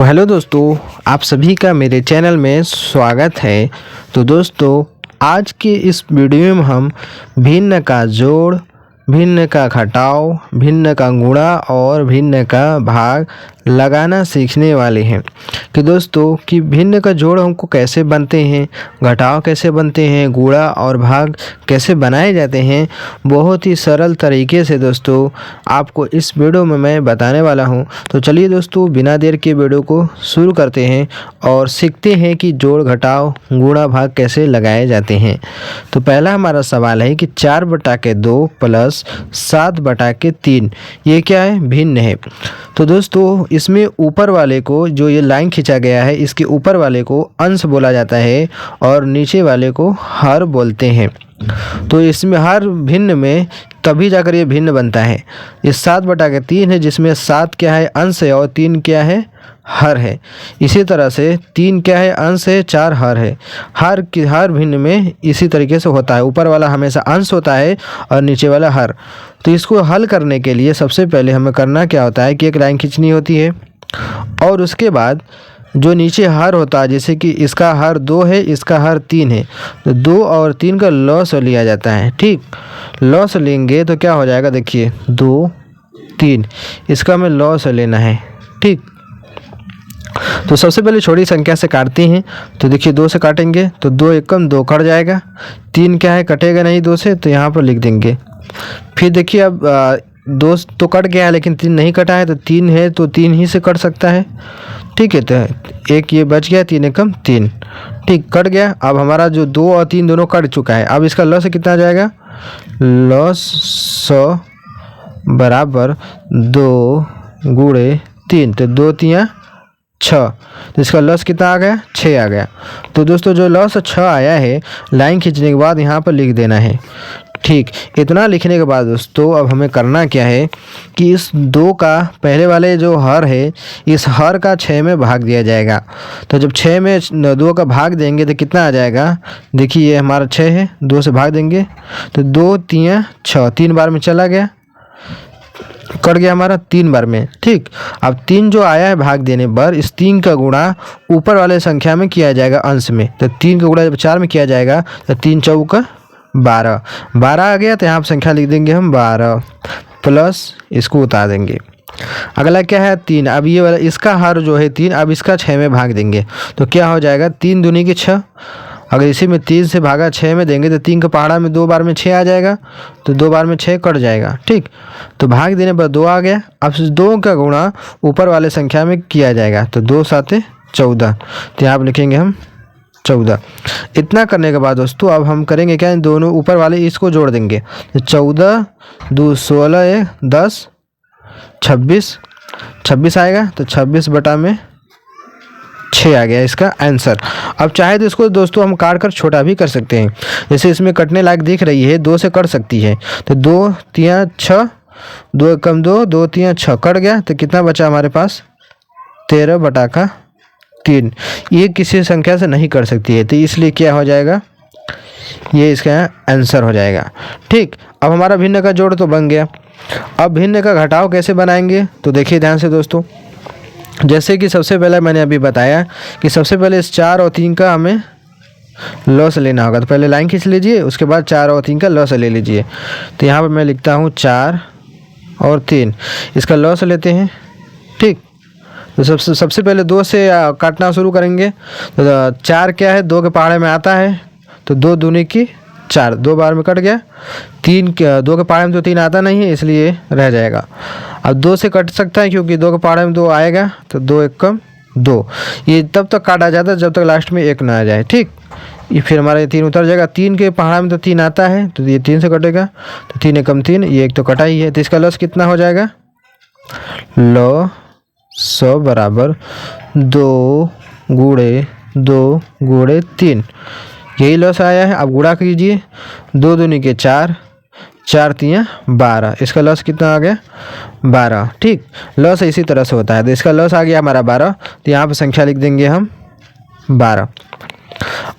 Hello दोस्तों, आप सभी का मेरे चैनल में स्वागत है। तो दोस्तों, आज के इस वीडियो में हम भिन्न का जोड़, भिन्न का घटाव, भिन्न का गुणा और भिन्न का भाग लगाना सीखने वाले हैं कि दोस्तों कि भिन्न का जोड़ हमको कैसे बनते हैं, घटाव कैसे बनते हैं, गुणा और भाग कैसे बनाए जाते हैं। बहुत ही सरल तरीके से दोस्तों आपको इस वीडियो में मैं बताने वाला हूं। तो चलिए दोस्तों, बिना देर के वीडियो को शुरू करते हैं और सीखते हैं कि जोड़, घटाव, गुणा, भाग कैसे लगाए जाते हैं। तो पहला हमारा सवाल है कि 4/2 प्लस 7/3 ये क्या है? भिन्न है। तो दोस्तों, इसमें ऊपर वाले को, जो ये लाइन खींचा गया है, इसके ऊपर वाले को अंश बोला जाता है और नीचे वाले को हर बोलते हैं। तो इसमें हर भिन्न में तभी जाकर ये भिन्न बनता है। ये 7/3 है, जिसमें 7 क्या है? अंश है और 3 क्या है? हर है। इसी तरह से 3 क्या है? अंश है, 4 हर है। हर भिन्न में इसी तरीके से होता है, ऊपर वाला हमेशा अंश होता है और नीचे वाला हर। तो इसको हल करने के लिए सबसे पहले हमें करना क्या होता है कि एक लाइन खींचनी होती है और उसके बाद जो नीचे हर होता है, जैसे कि इसका हर 2 है, इसका हर 3 है, तो 2 और 3 का लॉस लिया जाता है। ठीक, लॉस लेंगे तो क्या हो जाएगा? देखिए 2 3 इसका हमें लॉस लेना है। ठीक, तो सबसे पहले छोटी संख्या से काटते हैं। तो देखिए 2 से काटेंगे तो 2 एकम 2 कट जाएगा। 3 क्या है? कटेगा नहीं 2 से, तो यहाँ पर लिख देंगे। फिर देखिए अब 2 तो कट गया है लेकिन 3 नहीं कटा है, तो 3 है तो 3 ही से कट सकता है। ठीक है, तो एक ये बच गया, 3 एकम 3। ठीक, कट गया। अब हमारा जो 2 और 3 दोनों कट चुका है। अब इसका लॉस कितना आ जाएगा? लॉस 100 बराबर 2 गुणे 3, तो 2 3 6, तो इसका लॉस कितना आ गया? 6 आ गया। तो दोस्तों, जो लॉस 6 आया है, लाइन खींचने के बाद यहाँ पर लिख देना है। ठीक, इतना लिखने के बाद दोस्तों अब हमें करना क्या है कि इस 2 का पहले वाले जो हर है, इस हर का 6 में भाग दिया जाएगा। तो जब 6 में 2 का भाग देंगे तो कितना आ जाएगा? देखिए ये हमारा 6 है, 2 से भाग देंगे तो 2 3 6, 3 बार में चला गया, कट गया हमारा 3 बार में। ठीक, अब 3 जो आया है भाग देने पर, इस 3 का गुणा ऊपर वाले संख्या में किया जाएगा अंश में। तो 3 का गुणा जब 4 में किया जाएगा तो 3 चौका 12 आ गया। तो यहाँ पर संख्या लिख देंगे हम 12 प्लस इसको उतार देंगे। अगला क्या है? 3। अब ये वाला इसका हर जो है 3, अब इसका 6 में भाग देंगे तो क्या हो जाएगा? 3 दूनी की 6। अगर इसी में 3 से भागा 6 में देंगे तो 3 का पहाड़ा में 2 बार में 6 आ जाएगा, तो 2 बार में 6 कट जाएगा। ठीक, तो भाग देने पर 2 आ गया। अब 2 का गुणा ऊपर वाले संख्या में किया जाएगा, तो 2 7 14, तो यहाँ पर लिखेंगे हम 14। इतना करने के बाद दोस्तों अब हम करेंगे क्या? दोनों ऊपर वाले इसको जोड़ देंगे, तो 14 2 16 10 26 आएगा, तो 26/6 आ गया इसका आंसर। अब चाहे तो इसको दोस्तों हम काट कर छोटा भी कर सकते हैं, जैसे इसमें कटने लायक दिख रही है, 2 से कट सकती है। तो 2 3 6, 2 एकम 2, 2 3 6 कट गया, तो कितना बचा हमारे पास? 13/3। ये किसी संख्या से नहीं कर सकती है, तो इसलिए क्या हो जाएगा? ये इसका आंसर हो जाएगा। ठीक, अब हमारा भिन्न का जोड़ तो बन गया। अब भिन्न का घटाव कैसे बनाएंगे? तो देखिए ध्यान से दोस्तों, जैसे कि सबसे पहले मैंने अभी बताया कि सबसे पहले इस 4 और 3 का हमें लॉस लेना होगा। तो पहले लाइन खींच लीजिए, उसके बाद 4 और 3 का लॉस ले लीजिए। तो यहाँ पर मैं लिखता हूँ 4 और 3, इसका लॉस लेते हैं। ठीक, तो सबसे पहले 2 से काटना शुरू करेंगे। तो 4 क्या है? 2 के पहाड़े में आता है, तो 2 दूनी की 4, 2 बार में कट गया। 2 के पहाड़े में तो 3 आता नहीं है, इसलिए रह जाएगा। अब 2 से कट सकता है क्योंकि 2 के पहाड़े में 2 आएगा, तो 2 एकम 2। ये तब तक काटा जाता है जब तक लास्ट में 1 ना आ जाए। ठीक, ये फिर हमारा 3 उतर जाएगा। 3 के पहाड़े में तो 3 आता है, तो ये 3 से कटेगा, तो 3 एकम 3, ये एक तो कटा ही है। तो इसका लॉस कितना हो जाएगा? लॉस 100 बराबर 2 गुणे 3, यही लॉस आया है। अब गुणा कीजिए, 2 दूनी के 4, 4 3 12, इसका लॉस कितना आ गया? 12। ठीक, लॉस इसी तरह से होता है। तो इसका लॉस आ गया हमारा 12, तो यहाँ पर संख्या लिख देंगे हम 12।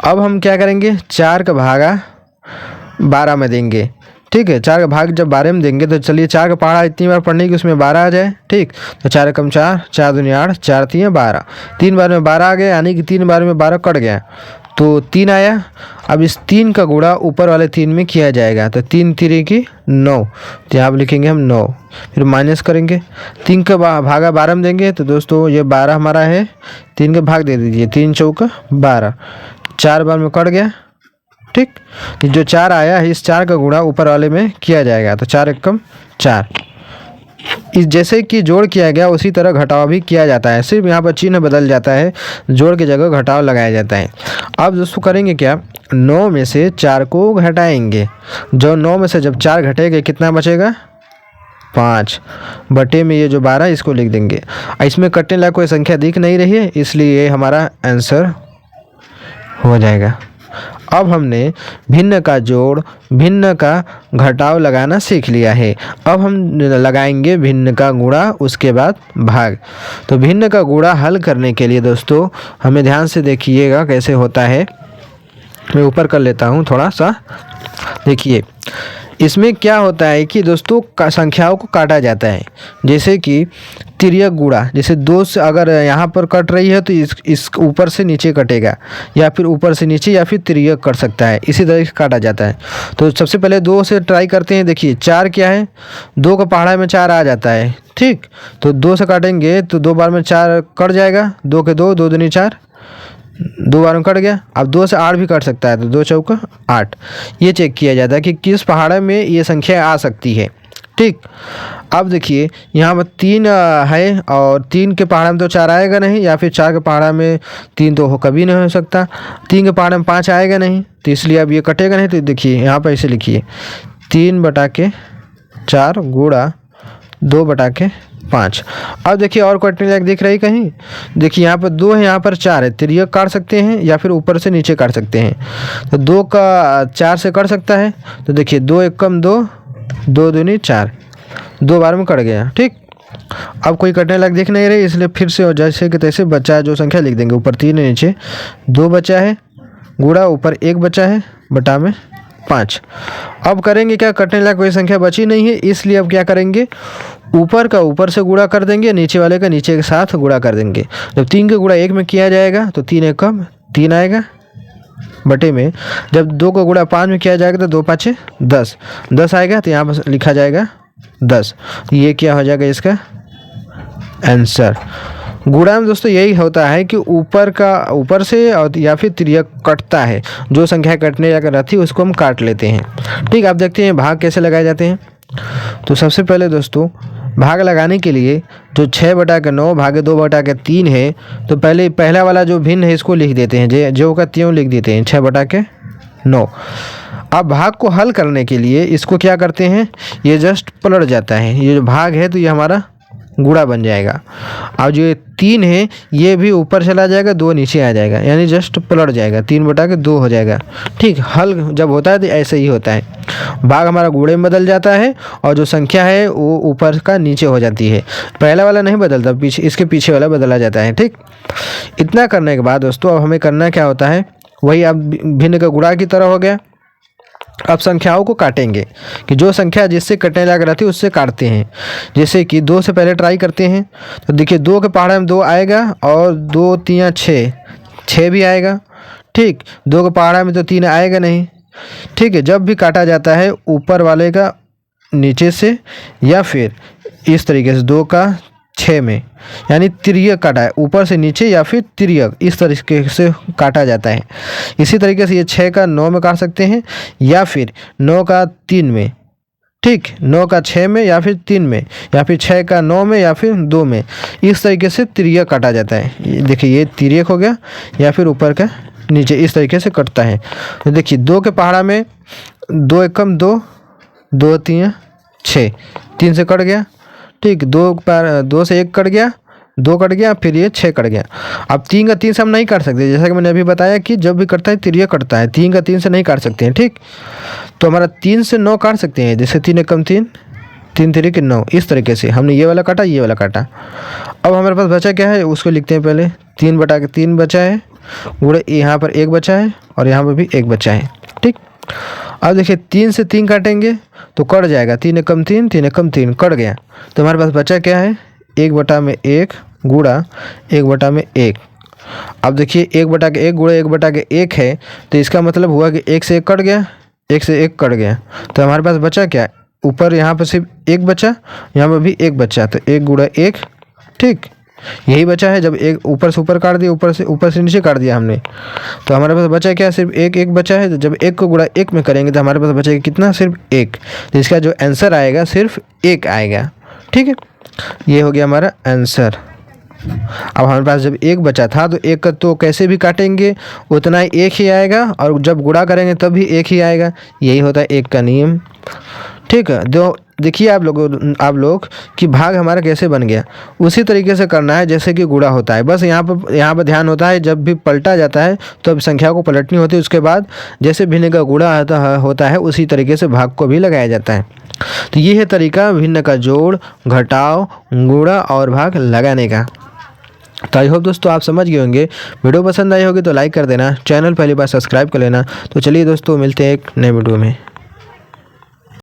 अब हम क्या करेंगे? 4 का भागा 12 में देंगे, ठीक है। 4 का भाग जब 12 में देंगे तो चलिए 4 का पहाड़ा इतनी बार पढ़ने की उसमें 12 आ जाए। ठीक, तो 4 एकम 4, 4 दूनी 8, 4 तीन 12, 3 बार में 12 आ गया, यानी कि 3 बार में 12 कट गया तो 3 आया। अब इस 3 का गुणा ऊपर वाले 3 में किया जाएगा, तो 3 3 की 9, तो यहाँ पर लिखेंगे हम 9, फिर माइनस करेंगे। 3 का भागा 12 में देंगे तो दोस्तों ये 12 हमारा है, 3 का भाग दे दीजिए, 3 चौका 12, 4 बार में कट गया। ठीक, जो 4 आया है इस 4 का गुणा ऊपर वाले में किया जाएगा, तो 4 एकम 4। इस जैसे कि जोड़ किया गया उसी तरह घटाव भी किया जाता है, सिर्फ यहाँ पर चिन्ह बदल जाता है, जोड़ की जगह घटाव लगाया जाता है। अब दोस्तों करेंगे क्या, 9 में से 4 को घटाएंगे। जो 9 में से जब 4 घटेगा कितना बचेगा, 5 बटे में ये जो 12 इसको लिख देंगे। इसमें कटने लायक कोई संख्या दिख नहीं रही है, इसलिए ये हमारा आंसर हो जाएगा। अब हमने भिन्न का जोड़, भिन्न का घटाव लगाना सीख लिया है। अब हम लगाएंगे भिन्न का गुणा, उसके बाद भाग। तो भिन्न का गुणा हल करने के लिए दोस्तों हमें ध्यान से देखिएगा कैसे होता है। मैं ऊपर कर लेता हूँ थोड़ा सा, देखिए इसमें क्या होता है कि दोस्तों संख्याओं को काटा जाता है। जैसे कि तिर्यक गुणा, जैसे 2 से अगर यहाँ पर कट रही है तो इस ऊपर से नीचे कटेगा, या फिर ऊपर से नीचे, या फिर तिर्यक कट सकता है, इसी तरह से काटा जाता है। तो सबसे पहले 2 से ट्राई करते हैं। देखिए 4 क्या है, 2 का पहाड़ा में 4 आ जाता है। ठीक, तो 2 से काटेंगे तो 2 बार में 4 कट जाएगा, 2 के 2, 2 दूनी 4, 2 बार में कट गया। अब 2 से 8 भी कट सकता है, तो 2 चौका 8। ये चेक किया जाता है कि किस पहाड़ा में ये संख्या आ सकती है। ठीक, अब देखिए यहाँ पर 3 है और 3 के पहाड़ा में तो 4 आएगा नहीं, या फिर 4 के पहाड़ा में 3 तो कभी नहीं हो सकता। 3 के पहाड़ा में 5 आएगा नहीं, तो इसलिए अब ये कटेगा नहीं। तो देखिए यहाँ पर ऐसे लिखिए 3 बटा के 4 गुणा 2 बटा के 5। अब देखिए और कटने लायक दिख रही कहीं, देखिए यहाँ पर 2 है, यहाँ पर 4 है, तिर्यक काट सकते हैं या फिर ऊपर से नीचे काट सकते हैं। तो 2 का 4 से कट सकता है, तो देखिए 2 एकम 2, 2 दूनी 4, 2 बार में कट गया। ठीक, अब कोई कटने लायक दिख नहीं रही, इसलिए फिर से जैसे कि तैसे बचा है जो संख्या लिख देंगे। ऊपर 3 है, नीचे 2 बचा है, गुणा ऊपर 1 बचा है, बटा में 5। अब करेंगे क्या, कटने लायक कोई संख्या बची नहीं है, इसलिए अब क्या करेंगे, ऊपर का ऊपर से गुणा कर देंगे, नीचे वाले का नीचे के साथ गुणा कर देंगे। जब 3 का गुणा 1 में किया जाएगा तो 3 एकम 3 आएगा, बटे में जब 2 का गुणा 5 में किया जाएगा तो 2 5 10, 10 आएगा, तो यहाँ पर लिखा जाएगा 10। ये क्या हो जाएगा इसका आंसर। गुणा में दोस्तों यही होता है कि ऊपर से और या फिर तिर्यक कटता है, जो संख्या कटने लायक रहती है उसको हम काट लेते हैं। ठीक, आप देखते हैं भाग कैसे लगाए जाते हैं। तो सबसे पहले दोस्तों भाग लगाने के लिए जो 6 बटा के 9 भागे 2 बटा के 3 है, तो पहले पहला वाला जो भिन्न है इसको लिख देते हैं, जो का त्यों लिख देते हैं, 6 बटा के 9। अब भाग को हल करने के लिए इसको क्या करते हैं, ये जस्ट पलट जाता है, ये जो भाग है तो ये हमारा गुणा बन जाएगा। अब जो 3 है ये भी ऊपर चला जाएगा, 2 नीचे आ जाएगा, यानी जस्ट पलट जाएगा, 3 बटा के 2 हो जाएगा। ठीक, हल जब होता है तो ऐसे ही होता है, भाग हमारा गुणे में बदल जाता है और जो संख्या है वो ऊपर का नीचे हो जाती है। पहला वाला नहीं बदलता, पीछे इसके पीछे वाला बदला जाता है। ठीक, इतना करने के बाद दोस्तों अब हमें करना क्या होता है, वही अब भिन्न का गुणा की तरह हो गया। अब संख्याओं को काटेंगे कि जो संख्या जिससे कटने लायक रहती है उससे काटते हैं। जैसे कि 2 से पहले ट्राई करते हैं, तो देखिए 2 के पहाड़े में 2 आएगा और 2 3 6 भी आएगा। ठीक, 2 के पहाड़ा में तो 3 आएगा नहीं। ठीक है, जब भी काटा जाता है ऊपर वाले का नीचे से या फिर इस तरीके से 2 का 6 में, यानी तिर्यक काटा है, ऊपर से नीचे या फिर तिर्यक, इस तरीके से काटा जाता है। इसी तरीके से ये 6 का 9 में काट सकते हैं या फिर 9 का 3 में। ठीक, 9 का 6 में या फिर 3 में, या फिर 6 का 9 में या फिर 2 में, इस तरीके से तिर्यक काटा जाता है। देखिए ये तिर्यक हो गया, या फिर ऊपर का नीचे, इस तरीके से कटता है। तो देखिए 2 के पहाड़ा में 2 एकम 2, 2 3 6, 3 से कट गया। ठीक, 2 से 1 कट गया, 2 कट गया, फिर ये 6 कट गया। अब 3 का 3 से हम नहीं काट सकते, जैसा कि मैंने अभी बताया कि जब भी कटता है तिर्यक कटता है, 3 का 3 से नहीं काट सकते हैं। ठीक, तो हमारा 3 से 9 काट सकते हैं, जैसे 3 एकम 3, 3 3 के 9, इस तरीके से हमने ये वाला काटा, ये वाला काटा। अब हमारे पास बचा क्या है, उसको लिखते हैं पहले। 3 बटा के 3 बचा है, गुणे यहाँ पर 1 बचा है और यहाँ पर भी 1 बचा है। ठीक, अब देखिए 3 से 3 काटेंगे तो कट जाएगा, 3 एकम 3, 3 एकम 3 कट गया। तो हमारे पास बचा क्या है, 1/1 गुणा 1/1। अब देखिए 1/1 गुणा 1/1 है, तो इसका मतलब हुआ कि 1 से 1 कट गया, 1 से 1 कट गया। तो हमारे पास बचा क्या, ऊपर यहाँ पर सिर्फ 1 बचा, यहाँ पर भी 1 बचा, तो 1 गुणा 1, ठीक यही बचा है। जब एक ऊपर से ऊपर काट दिया, ऊपर से नीचे काट दिया हमने, तो हमारे पास बचा क्या, सिर्फ 1 बचा है। तो जब 1 को गुणा 1 में करेंगे तो हमारे पास बचेगा कितना, सिर्फ 1। तो इसका जो आंसर आएगा सिर्फ 1 आएगा, ठीक है। ये हो गया हमारा आंसर। अब हमारे पास जब 1 बचा था तो 1 का तो कैसे भी काटेंगे उतना ही 1 ही आएगा, और जब गुणा करेंगे तब भी 1 ही आएगा। यही होता है 1 का नियम, ठीक है। देखिए आप लोग कि भाग हमारा कैसे बन गया, उसी तरीके से करना है जैसे कि गुणा होता है। बस यहाँ पर ध्यान होता है, जब भी पलटा जाता है तो अब संख्या को पलटनी होती है, उसके बाद जैसे भिन्न का गुणा होता है उसी तरीके से भाग को भी लगाया जाता है। तो ये है तरीका भिन्न का जोड़, घटाव, गुणा और भाग लगाने का। तो आई होप दोस्तों आप समझ गए होंगे। वीडियो पसंद आई होगी तो लाइक कर देना, चैनल पहली बार सब्सक्राइब कर लेना। तो चलिए दोस्तों मिलते हैं एक नए वीडियो में।